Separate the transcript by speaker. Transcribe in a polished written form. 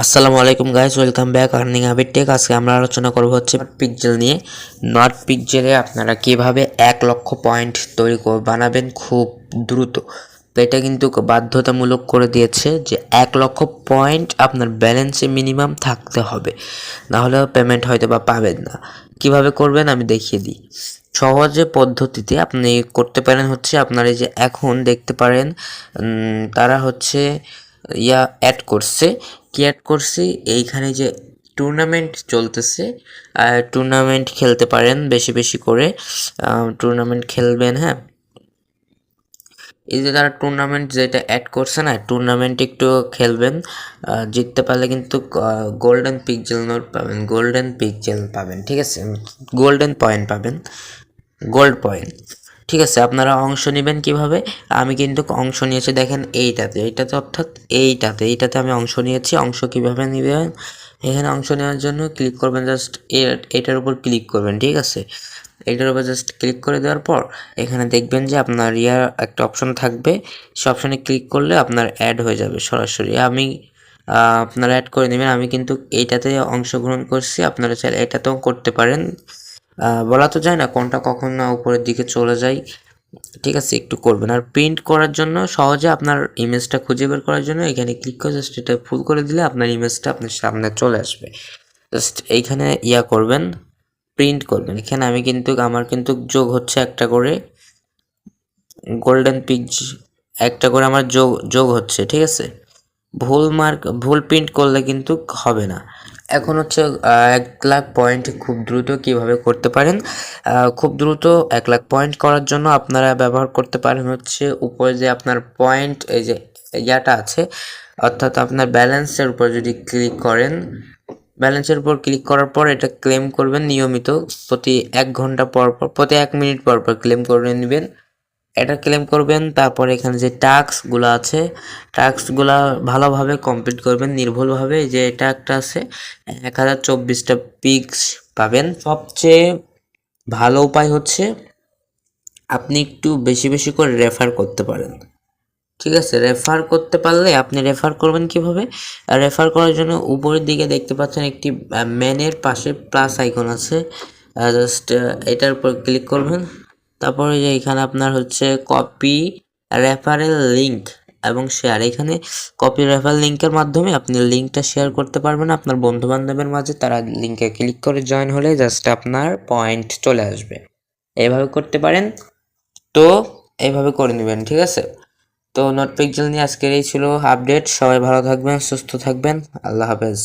Speaker 1: আসসালামু আলাইকুম guys, welcome back earning habit tech. আজকে আমরা আলোচনা করব হচ্ছে পিক্সেল নিয়ে। নট পিক্সেলে আপনারা কিভাবে 1 লক্ষ পয়েন্ট বানাবেন খুব দ্রুত। তো এটা কিন্তু বাধ্যতামূলক করে দিয়েছে যে 1 লক্ষ পয়েন্ট আপনার ব্যালেন্সে মিনিমাম থাকতে হবে, নাহলে পেমেন্ট হয়তো বা পাবেন না। কিভাবে করবেন আমি দেখিয়ে দিই। সহজে পদ্ধতিতে আপনি করতে পারেন হচ্ছে আপনার এই যে এখন দেখতে পারেন তারা হচ্ছে অ্যাড করছে। কি অ্যাড করছি এইখানে যে টুর্নামেন্ট চলতেছে, টুর্নামেন্ট খেলতে পারেন বেশি বেশি করে। টুর্নামেন্ট খেলবেন, হ্যাঁ। এই যে তারা টুর্নামেন্ট যেটা অ্যাড করছে না, টুর্নামেন্ট একটু খেলবেন। জিততে পারলে কিন্তু গোল্ডেন পিক্সেল নোট পাবেন, গোল্ডেন পিক্সেল পাবেন, ঠিক আছে। গোল্ডেন পয়েন্ট পাবেন, গোল্ড পয়েন্ট, ঠিক আছে। আপনারা অংশ নেবেন কিভাবে? আমি কিন্তু অংশ নিয়েছি দেখেন এইটাতে অর্থাৎ এইটাতে আমি অংশ নিয়েছি। অংশ কিভাবে নেবেন? এখানে অংশ নেওয়ার জন্য ক্লিক করবেন, জাস্ট এটার উপর ক্লিক করবেন, ঠিক আছে। এটার উপর জাস্ট ক্লিক করে দেওয়ার পর এখানে দেখবেন যে আপনার একটা অপশন থাকবে। সে অপশনে ক্লিক করলে আপনার অ্যাড হয়ে যাবে সরাসরি। আপনারা অ্যাড করে নেবেন। আমি কিন্তু এইটাতে অংশগ্রহণ করছি, আপনারা চাইলে এটাতেও করতে পারেন। বলা তো যায় না কোনটা কখন না উপরের দিকে চলে যায়, ঠিক আছে। একটু করবেন। আর প্রিন্ট করার জন্য সহজে আপনার ইমেজটা খুঁজে বের করার জন্য এখানে ক্লিক করে জাস্ট এটা ফুল করে দিলে আপনার ইমেজটা আপনার সামনে চলে আসবে। জাস্ট এইখানে করবেন, প্রিন্ট করবেন। এখানে আমার কিন্তু যোগ হচ্ছে একটা করে গোল্ডেন পিক, একটা করে আমার যোগ হচ্ছে, ঠিক আছে। ভুল প্রিন্ট করলে কিন্তু হবে না। এখন হচ্ছে 1 লাখ পয়েন্ট খুব দ্রুত কিভাবে করতে পারেন। খুব দ্রুত 1 লাখ পয়েন্ট করার জন্য আপনারা ব্যবহার করতে পারেন হচ্ছে উপরে যে আপনার পয়েন্ট এই যে আছে, অর্থাৎ আপনার ব্যালেন্সের উপর যদি ক্লিক করেন, ব্যালেন্সের উপর ক্লিক করার পর এটা ক্লেম করবেন নিয়মিত। প্রতি 1 ঘন্টা পর পর, প্রতি 1 মিনিট পর পর ক্লেম করে নেবেন। এটা ক্লেম করবেন। তারপর এখানে যে টাস্কগুলো আছে, টাস্কগুলো ভালোভাবে কমপ্লিট করবেন নির্ভুলভাবে। যে এটা একটা আছে 1024টা পিক্স পাবেন। সবচেয়ে ভালো উপায় হচ্ছে আপনি একটু বেশি বেশি করে রেফার করতে পারেন, ঠিক আছে। রেফার করতে পারলে আপনি রেফার করবেন কিভাবে? রেফার করার জন্য উপরের দিকে দেখতে পাচ্ছেন একটি ম্যানের পাশে প্লাস আইকন আছে, জাস্ট এটার উপর ক্লিক করবেন। তারপরে যে এখানে আপনার হচ্ছে কপি রেফারেল লিঙ্ক এবং শেয়ার, এখানে কপি রেফারেল লিঙ্কের মাধ্যমে আপনি লিঙ্কটা শেয়ার করতে পারবেন আপনার বন্ধু বান্ধবের মাঝে। তারা লিঙ্কে ক্লিক করে জয়েন হলে জাস্ট আপনার পয়েন্ট চলে আসবে। এইভাবে করতে পারেন। তো এইভাবে করে নেবেন, ঠিক আছে। তো নট পিক্সেল নিয়ে আজকের এই ছিল আপডেট। সবাই ভালো থাকবেন, সুস্থ থাকবেন, আল্লাহ হাফেজ।